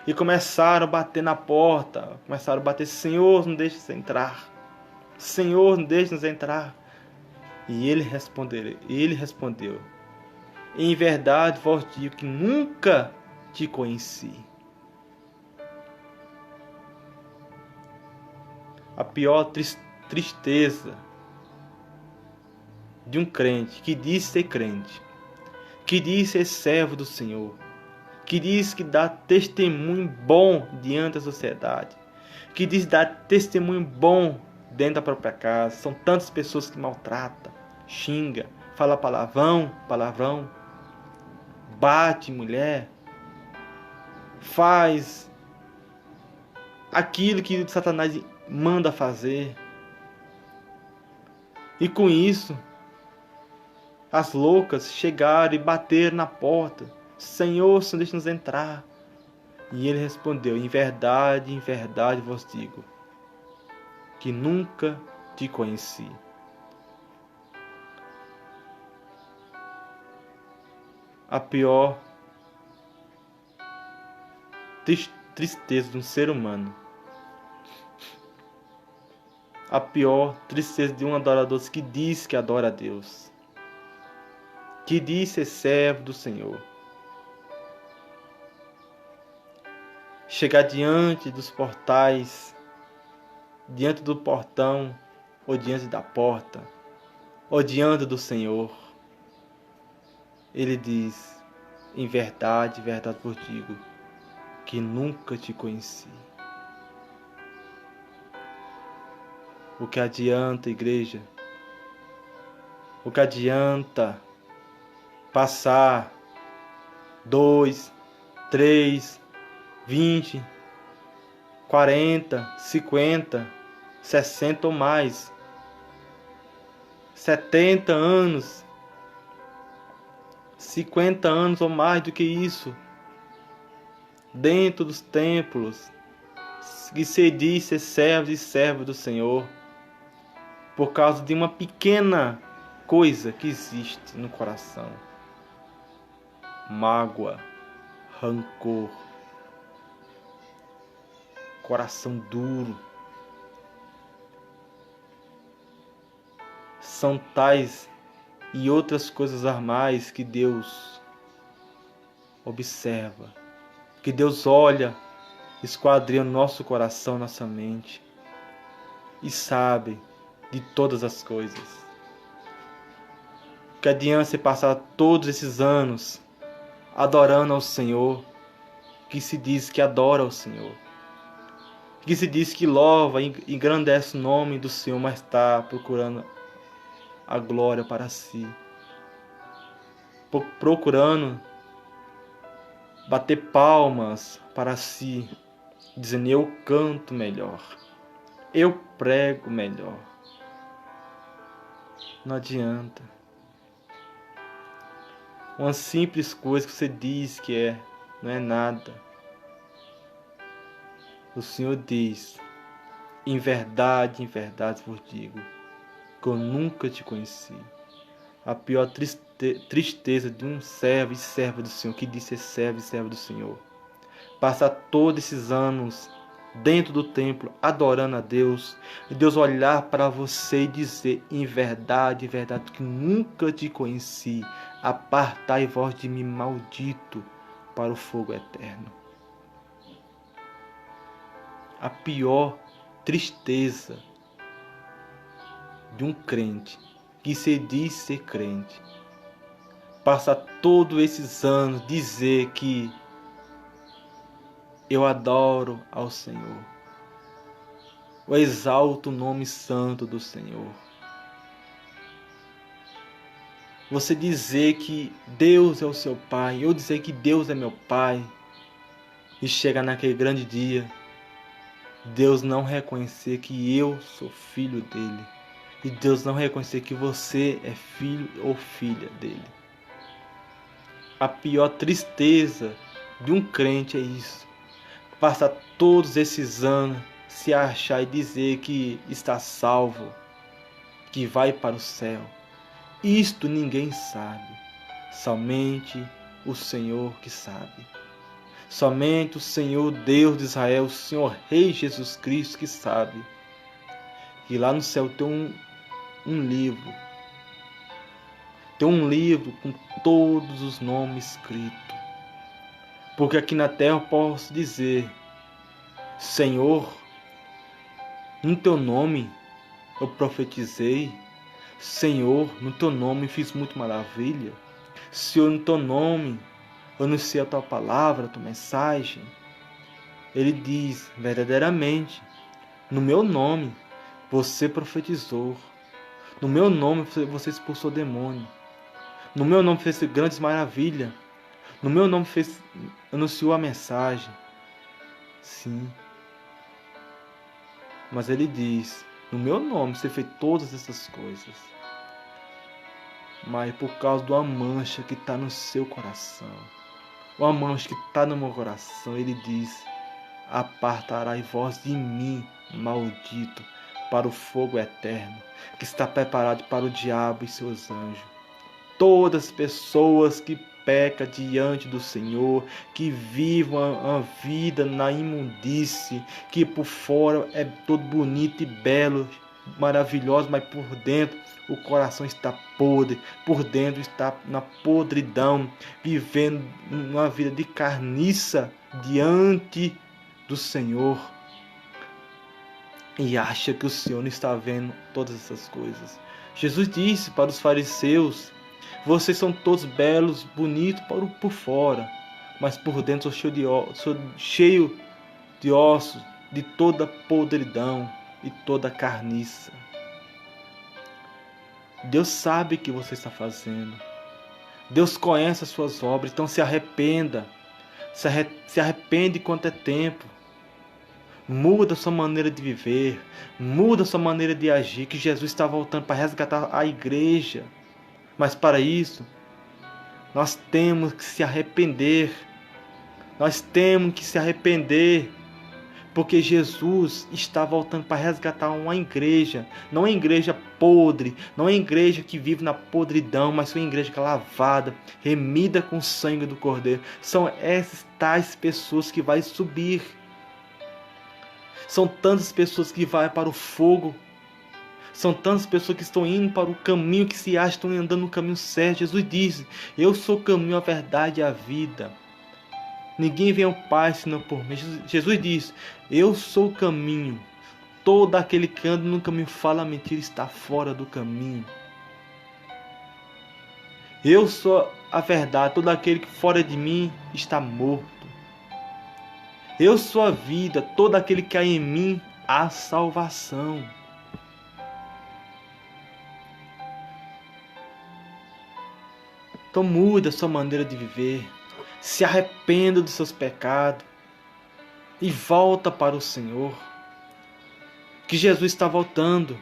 e começaram a bater na porta. Começaram a bater: Senhor, não deixe-nos entrar. Senhor, não deixe-nos entrar. E ele respondeu: em verdade vos digo que nunca te conheci. A pior tristeza de um crente que diz ser crente, que diz ser servo do Senhor, que diz que dá testemunho bom diante da sociedade, que diz dar testemunho bom dentro da própria casa. São tantas pessoas que maltratam, xinga, fala palavrão, bate mulher, faz aquilo que Satanás manda fazer. E com isso, as loucas chegaram e bateram na porta: Senhor, deixa-nos entrar. E ele respondeu: em verdade vos digo que nunca te conheci. A pior tristeza de um ser humano, a pior tristeza de um adorador que diz que adora a Deus, que diz ser servo do Senhor, chegar diante dos portais, diante do portão, ou diante da porta, ou diante do Senhor. Ele diz: em verdade vos digo que nunca te conheci. O que adianta, igreja? O que adianta passar 2, 3, 20, 40, 50, 60 ou mais, 70 anos, 50 anos ou mais do que isso, dentro dos templos, que se diz ser servos e servos do Senhor, por causa de uma pequena coisa que existe no coração: mágoa, rancor, coração duro. São tais e outras coisas a mais que Deus observa, que Deus olha, esquadrinha nosso coração, nossa mente, e sabe de todas as coisas. Que adianta você passar todos esses anos adorando ao Senhor, que se diz que adora ao Senhor, que se diz que louva e engrandece o nome do Senhor, mas está procurando a glória para si, procurando bater palmas para si, dizendo: eu canto melhor, eu prego melhor. Não adianta. Uma simples coisa que você diz que não é nada. O Senhor diz: em verdade vos digo que eu nunca te conheci. A pior tristeza de um servo e serva do Senhor, que diz ser servo e serva do Senhor, passar todos esses anos dentro do templo adorando a Deus, e Deus olhar para você e dizer: em verdade que nunca te conheci, apartai-vos de mim, maldito, para o fogo eterno. A pior tristeza de um crente que se diz ser crente, passar todos esses anos dizer que eu adoro ao Senhor, eu exalto o nome santo do Senhor. Você dizer que Deus é o seu Pai, eu dizer que Deus é meu Pai, e chega naquele grande dia, Deus não reconhecer que eu sou filho dele, e Deus não reconhecer que você é filho ou filha dele. A pior tristeza de um crente é isso. Passar todos esses anos, se achar e dizer que está salvo, que vai para o céu. Isto ninguém sabe, somente o Senhor que sabe. Somente o Senhor Deus de Israel, o Senhor Rei Jesus Cristo que sabe. Que lá no céu tem um livro. Tem um livro com todos os nomes escritos. Porque aqui na terra eu posso dizer: Senhor, no teu nome eu profetizei. Senhor, no teu nome fiz muito maravilha. Senhor, no teu nome eu anunciei a tua palavra, a tua mensagem. Ele diz verdadeiramente: no meu nome você profetizou. No meu nome você expulsou demônio. No meu nome fez grandes maravilhas. No meu nome anunciou a mensagem. Sim. Mas ele diz: no meu nome você fez todas essas coisas. Mas por causa de uma mancha que está no seu coração, uma mancha que está no meu coração, ele diz: apartarai vós de mim, maldito, para o fogo eterno, que está preparado para o diabo e seus anjos. Todas as pessoas que pecam diante do Senhor, que vivem a vida na imundície, que por fora é todo bonito e belo, maravilhoso, mas por dentro o coração está podre, por dentro está na podridão, vivendo uma vida de carniça diante do Senhor. E acha que o Senhor não está vendo todas essas coisas. Jesus disse para os fariseus: vocês são todos belos, bonitos por fora, mas por dentro sou cheio de ossos, de toda podridão e toda carniça. Deus sabe o que você está fazendo. Deus conhece as suas obras, então se arrependa. Se arrepende enquanto é tempo. Muda a sua maneira de viver, muda a sua maneira de agir, que Jesus está voltando para resgatar a igreja. Mas para isso, nós temos que se arrepender. Nós temos que se arrepender. Porque Jesus está voltando para resgatar uma igreja. Não é igreja podre, não é igreja que vive na podridão, mas é uma igreja que é lavada, remida com o sangue do Cordeiro. São essas tais pessoas que vai subir. São tantas pessoas que vão para o fogo. São tantas pessoas que estão indo para o caminho que se acham, estão andando no caminho certo. Jesus diz: eu sou o caminho, a verdade e a vida. Ninguém vem ao Pai senão por mim. Jesus diz: eu sou o caminho. Todo aquele que anda no caminho fala mentira, está fora do caminho. Eu sou a verdade. Todo aquele que fora de mim está morto. Eu sou a vida. Todo aquele que há em mim há salvação. Então muda a sua maneira de viver. Se arrependa dos seus pecados. E volta para o Senhor. Que Jesus está voltando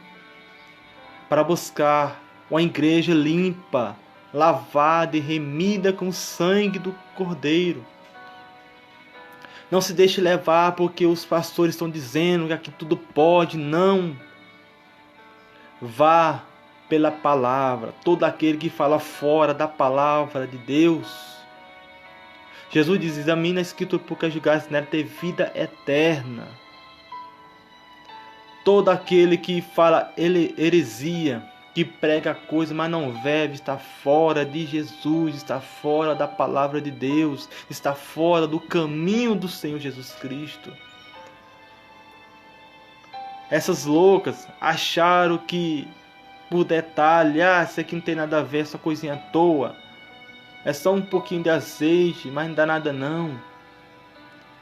para buscar uma igreja limpa, lavada e remida com o sangue do Cordeiro. Não se deixe levar porque os pastores estão dizendo que aqui tudo pode. Não. Vá pela palavra. Todo aquele que fala fora da palavra de Deus. Jesus diz: examina a Escritura porque julgares nela ter vida eterna. Todo aquele que fala heresia, que prega coisa, mas não vive, está fora de Jesus, está fora da palavra de Deus, está fora do caminho do Senhor Jesus Cristo. Essas loucas acharam que, por detalhe, isso aqui não tem nada a ver, essa coisinha à toa. É só um pouquinho de azeite, mas não dá nada não.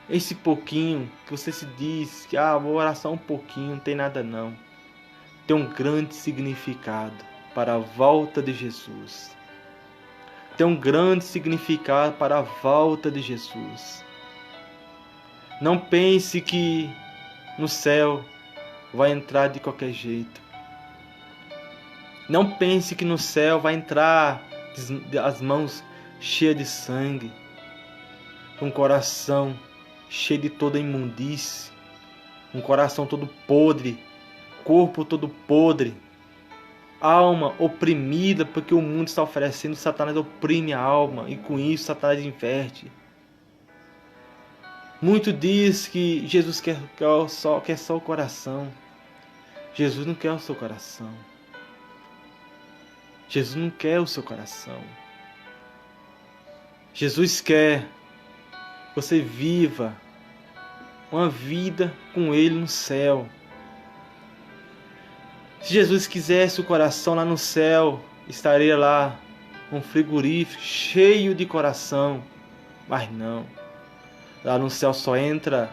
Esse pouquinho que você se diz que vou orar só um pouquinho, não tem nada não. Tem um grande significado para a volta de Jesus. Tem um grande significado para a volta de Jesus. Não pense que no céu vai entrar de qualquer jeito. Não pense que no céu vai entrar as mãos cheias de sangue, um coração cheio de toda imundície, um coração todo podre, corpo todo podre, alma oprimida, porque o mundo está oferecendo, Satanás oprime a alma, e com isso Satanás inverte. Muito diz que Jesus quer só o coração. Jesus não quer o seu coração. Jesus não quer o seu coração. Jesus quer que você viva uma vida com Ele no céu. Se Jesus quisesse o coração lá no céu, estaria lá um frigorífico cheio de coração. Mas não. Lá no céu só entra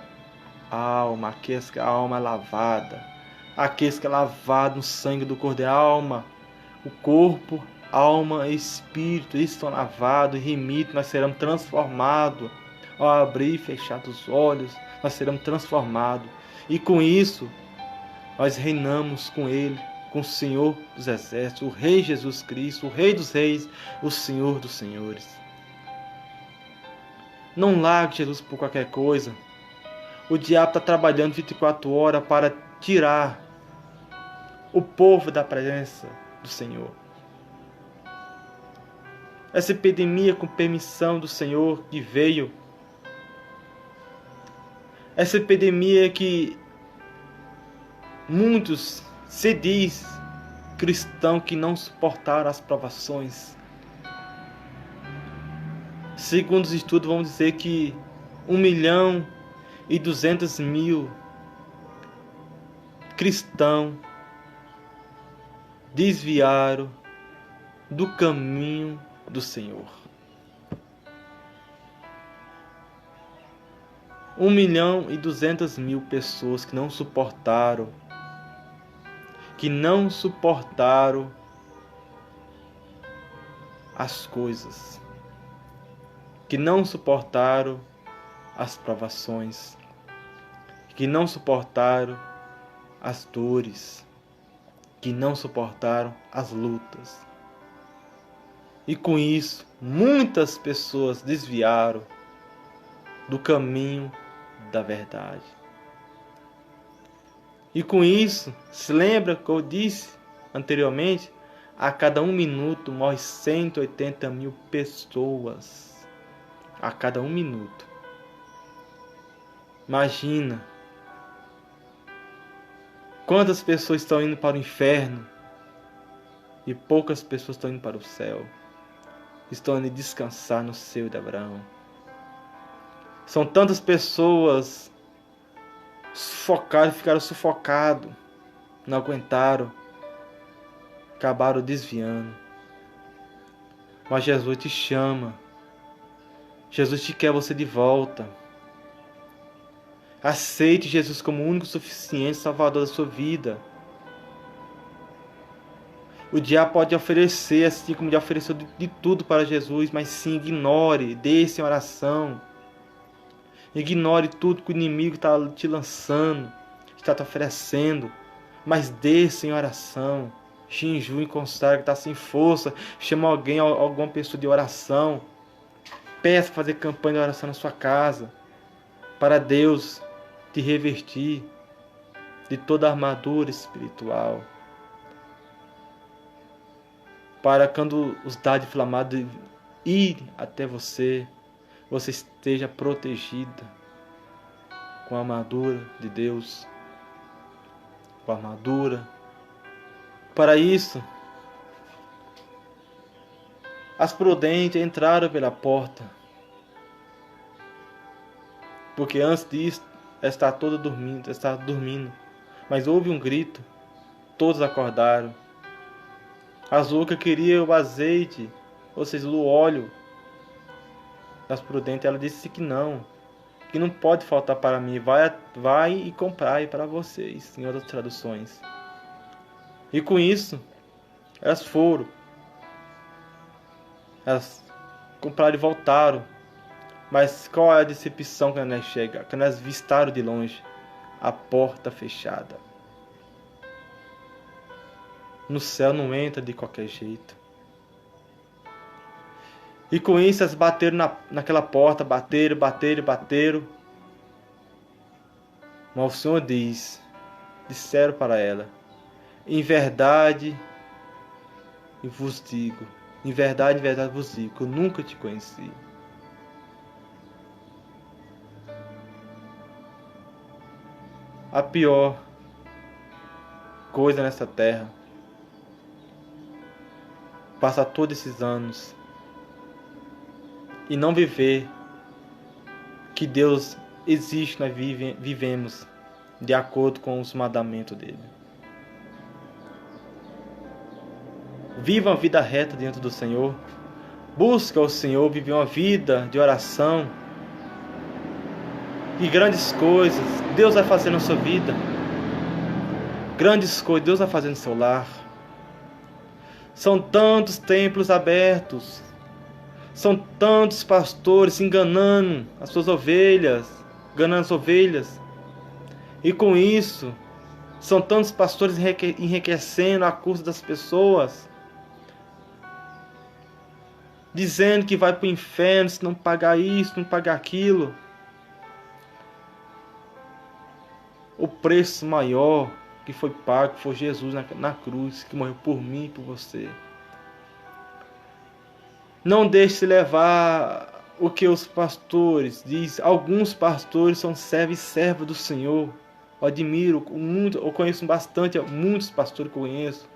a alma, aqueles que a alma é lavada. Aqueles que é lavado no sangue do Cordeiro. A alma, o corpo, alma e espírito, eles estão lavados e remidos, nós seremos transformados. Ao abrir e fechar os olhos, nós seremos transformados. E com isso, nós reinamos com Ele, com o Senhor dos Exércitos, o Rei Jesus Cristo, o Rei dos Reis, o Senhor dos Senhores. Não largue Jesus por qualquer coisa. O diabo está trabalhando 24 horas para tirar o povo da presença do Senhor. Essa epidemia, com permissão do Senhor, que veio, essa epidemia que muitos se diz cristãos que não suportaram as provações. Segundo os estudos, vamos dizer que 1.200.000 cristãos desviaram do caminho do Senhor. 1.200.000 pessoas que não suportaram as coisas, que não suportaram as provações, que não suportaram as dores, que não suportaram as lutas. E com isso, muitas pessoas desviaram do caminho da verdade. E com isso, se lembra que eu disse anteriormente, a cada 1 minuto morre 180.000 pessoas. A cada 1 minuto. Imagina quantas pessoas estão indo para o inferno e poucas pessoas estão indo para o céu. Estão indo descansar no seio de Abraão. São tantas pessoas sufocadas, ficaram sufocados, não aguentaram, acabaram desviando. Mas Jesus te chama. Jesus te quer você de volta. Aceite Jesus como o único suficiente Salvador da sua vida. O diabo pode oferecer, assim como já ofereceu de tudo para Jesus, mas sim, ignore, deixe em oração. Ignore tudo que o inimigo está te lançando, está te oferecendo, mas deixe em oração. Jejum, consagre, está sem força, chama alguém, alguma pessoa de oração. Peça para fazer campanha de oração na sua casa, para Deus te revertir de toda a armadura espiritual. Para quando os dardos inflamados irem até você, você esteja protegida com a armadura de Deus, com a armadura. Para isso, as prudentes entraram pela porta, porque antes disso está toda dormindo, mas houve um grito, todos acordaram. As loucas queriam o azeite, ou seja, o óleo. As prudentes, ela disse que não pode faltar para mim, vai e comprai para vocês, em outras traduções. E com isso, elas foram. Elas compraram e voltaram. Mas qual é a decepção quando elas chegam? Quando elas vistaram de longe a porta fechada. no céu não entra de qualquer jeito. E com isso elas bateram naquela porta, bateram. Mas o Senhor disseram para ela: em verdade vos digo, em verdade vos digo, que eu nunca te conheci. A pior coisa nessa terra, passar todos esses anos e não viver que Deus existe, nós vivemos de acordo com os mandamentos dele. Viva uma vida reta diante do Senhor. Busca o Senhor, vive uma vida de oração. E grandes coisas Deus vai fazer na sua vida. Grandes coisas Deus vai fazer no seu lar. São tantos templos abertos. São tantos pastores enganando as suas ovelhas. Enganando as ovelhas. E com isso, são tantos pastores enriquecendo a custa das pessoas. Dizendo que vai para o inferno se não pagar isso, não pagar aquilo. O preço maior que foi pago foi Jesus na cruz, que morreu por mim e por você. Não deixe se levar o que os pastores dizem. Alguns pastores são servos e servas do Senhor. Eu admiro muito, eu conheço bastante, muitos pastores que eu conheço.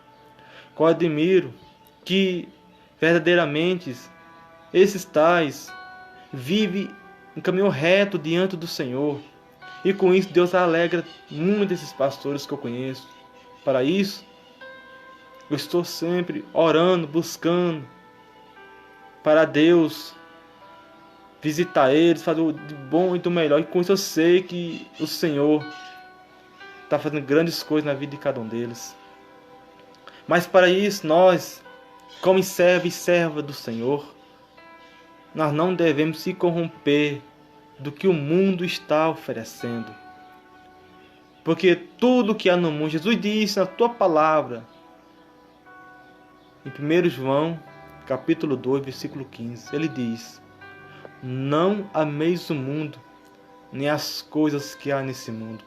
Eu admiro que verdadeiramente esses tais vivem em caminho reto diante do Senhor. E com isso Deus alegra muito desses pastores que eu conheço. Para isso, eu estou sempre orando, buscando para Deus visitar eles, fazer o bom e do melhor. E com isso eu sei que o Senhor está fazendo grandes coisas na vida de cada um deles. Mas para isso nós, como servo e serva do Senhor, nós não devemos se corromper do que o mundo está oferecendo. Porque tudo que há no mundo, Jesus disse na tua palavra, em 1 João, capítulo 2, versículo 15, ele diz: não ameis o mundo, nem as coisas que há nesse mundo.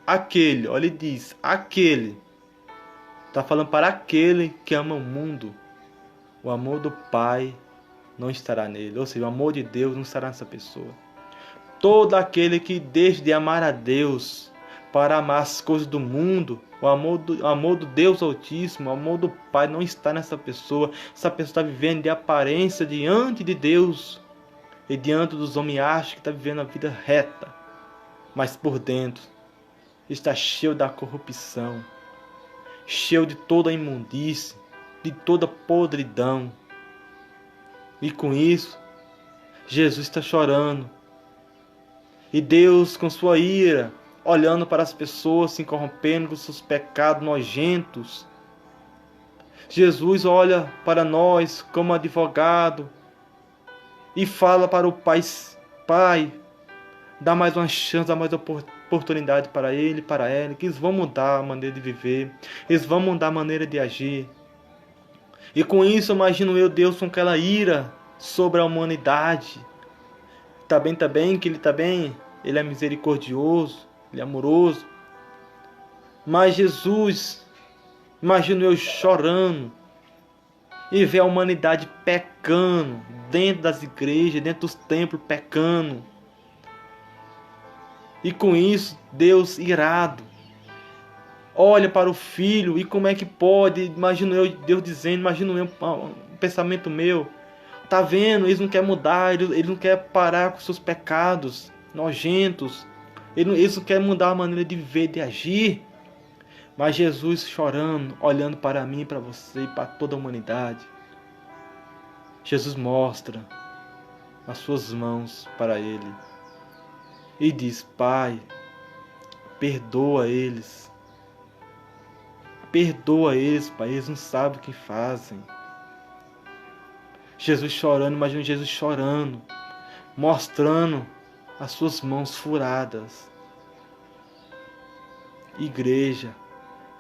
Aquele, olha, ele diz, aquele, está falando para aquele que ama o mundo, o amor do Pai não estará nele. Ou seja, o amor de Deus não estará nessa pessoa. Todo aquele que deixa de amar a Deus para amar as coisas do mundo, o amor do Deus Altíssimo, o amor do Pai não está nessa pessoa. Essa pessoa está vivendo de aparência diante de Deus e diante dos homens, acha que está vivendo a vida reta, mas por dentro está cheio da corrupção, cheio de toda a imundície, de toda podridão. E com isso, Jesus está chorando. E Deus, com sua ira, olhando para as pessoas se corrompendo com seus pecados nojentos. Jesus olha para nós como advogado e fala para o Pai: Pai, dá mais uma chance, dá mais oportunidade para ele, para ela, que eles vão mudar a maneira de viver, eles vão mudar a maneira de agir. E com isso, imagino eu, Deus com aquela ira sobre a humanidade. Também que ele é misericordioso, ele é amoroso. Mas Jesus, imagino eu chorando e ver a humanidade pecando, dentro das igrejas, dentro dos templos pecando. E com isso, Deus irado olha para o filho, e como é que pode, imagino eu, Deus dizendo, imagino eu, um pensamento meu, tá vendo, eles não querem mudar, eles não querem parar com seus pecados nojentos, eles não querem mudar a maneira de viver, de agir. Mas Jesus chorando, olhando para mim, para você e para toda a humanidade, Jesus mostra as suas mãos para ele e diz: Pai, perdoa eles, Pai, eles não sabem o que fazem. Jesus chorando, imagina Jesus chorando, mostrando as suas mãos furadas. Igreja,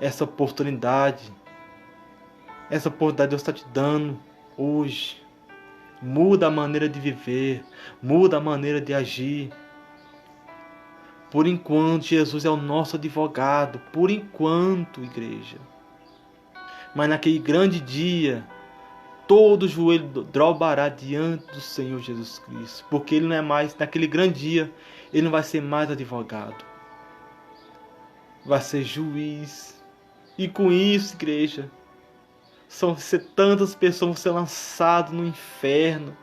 essa oportunidade. Essa oportunidade Deus está te dando hoje. Muda a maneira de viver, muda a maneira de agir. Por enquanto, Jesus é o nosso advogado. Por enquanto, igreja. Mas naquele grande dia, todo joelho dobrará diante do Senhor Jesus Cristo. Porque Ele não é mais, naquele grande dia, Ele não vai ser mais advogado. Vai ser juiz. E com isso, igreja, tantas pessoas vão ser lançadas no inferno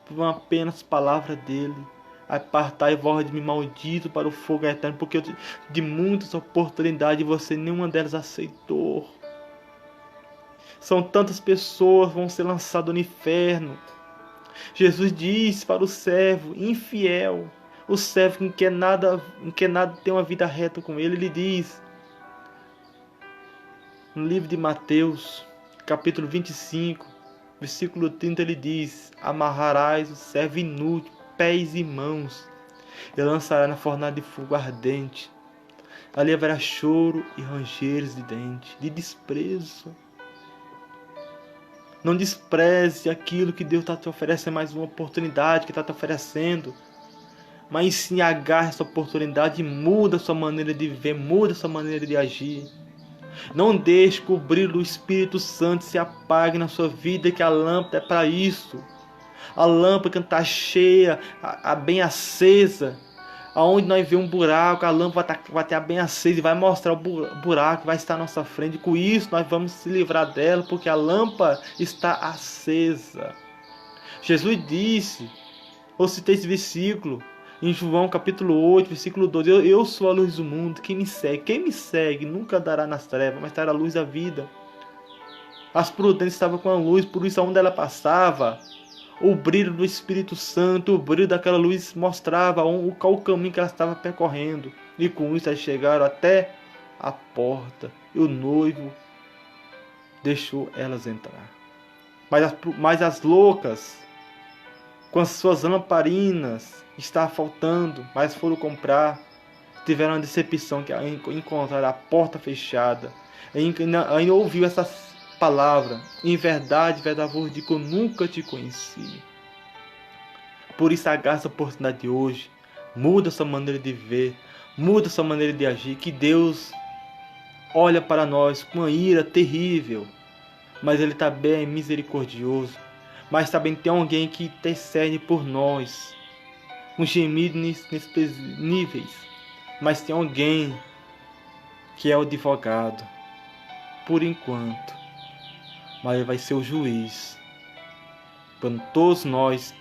por uma apenas palavra dele. Apartai vós de mim, maldito, para o fogo eterno, porque de muitas oportunidades você nenhuma delas aceitou. São tantas pessoas que vão ser lançadas no inferno. Jesus disse para o servo infiel, o servo que não quer nada ter uma vida reta com ele, ele diz no livro de Mateus, capítulo 25, versículo 30, ele diz: amarrarás o servo inútil, pés e mãos, e lançará na fornalha de fogo ardente. Ali haverá choro e rangeres de dentes, de desprezo. Não despreze aquilo que Deus está te oferecendo, mais uma oportunidade que está te oferecendo. Mas sim, agarre essa oportunidade e muda a sua maneira de viver, muda a sua maneira de agir. Não deixe que o brilho do Espírito Santo se apague na sua vida, que a lâmpada é para isso. A lâmpada que está cheia, bem acesa. Aonde nós vemos um buraco, a lâmpada vai estar bem acesa e vai mostrar o buraco que vai estar à nossa frente. E com isso nós vamos se livrar dela, porque a lâmpada está acesa. Jesus disse, eu citei esse versículo, em João capítulo 8, versículo 12. Eu sou a luz do mundo, quem me segue nunca andará nas trevas, mas terá a luz da vida. As prudentes estavam com a luz, por isso aonde ela passava, o brilho do Espírito Santo, o brilho daquela luz mostrava qual o caminho que ela estava percorrendo. E com isso elas chegaram até a porta. E o noivo deixou elas entrar. Mas as loucas, com as suas lamparinas, estavam faltando, mas foram comprar. Tiveram a decepção que encontraram a porta fechada. Ainda ouviu essas palavra, em verdade, vos digo, eu nunca te conheci. Por isso agarra essa oportunidade de hoje, muda sua maneira de viver, muda sua maneira de agir, que Deus olha para nós com uma ira terrível, mas Ele também é misericordioso, mas também tem alguém que intercede por nós, um gemido nesses níveis, mas tem alguém que é o advogado, por enquanto. Mas Ele vai ser o juiz, quando todos nós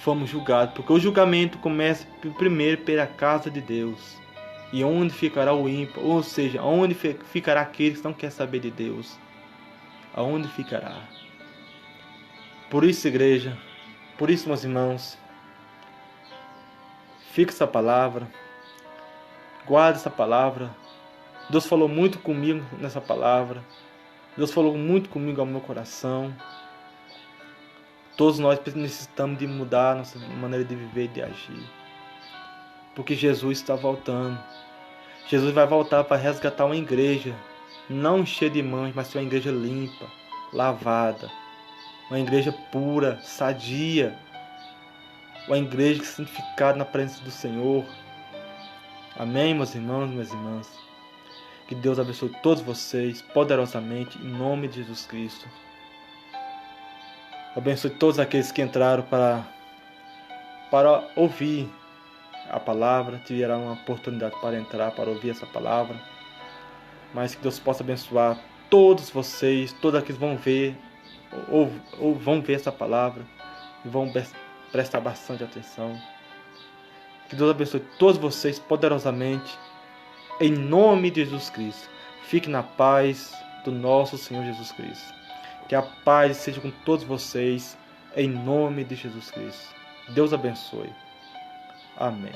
fomos julgados, porque o julgamento começa primeiro pela casa de Deus. E onde ficará o ímpio? Ou seja, onde ficará aquele que não quer saber de Deus? Aonde ficará? Por isso, igreja, por isso, meus irmãos, fixa essa palavra, guarda essa palavra. Deus falou muito comigo nessa palavra. Deus falou muito comigo ao meu coração. Todos nós necessitamos de mudar nossa maneira de viver e de agir. Porque Jesus está voltando. Jesus vai voltar para resgatar uma igreja, não cheia de mãos, mas uma igreja limpa, lavada. Uma igreja pura, sadia. Uma igreja santificada na presença do Senhor. Amém, meus irmãos e minhas irmãs. Que Deus abençoe todos vocês poderosamente, em nome de Jesus Cristo. Abençoe todos aqueles que entraram para ouvir a palavra, tiveram uma oportunidade para entrar, para ouvir essa palavra. Mas que Deus possa abençoar todos vocês, todos aqueles que vão ver, ou vão ver essa palavra, e vão prestar bastante atenção. Que Deus abençoe todos vocês poderosamente, em nome de Jesus Cristo. Fique na paz do nosso Senhor Jesus Cristo. Que a paz seja com todos vocês, em nome de Jesus Cristo. Deus abençoe. Amém.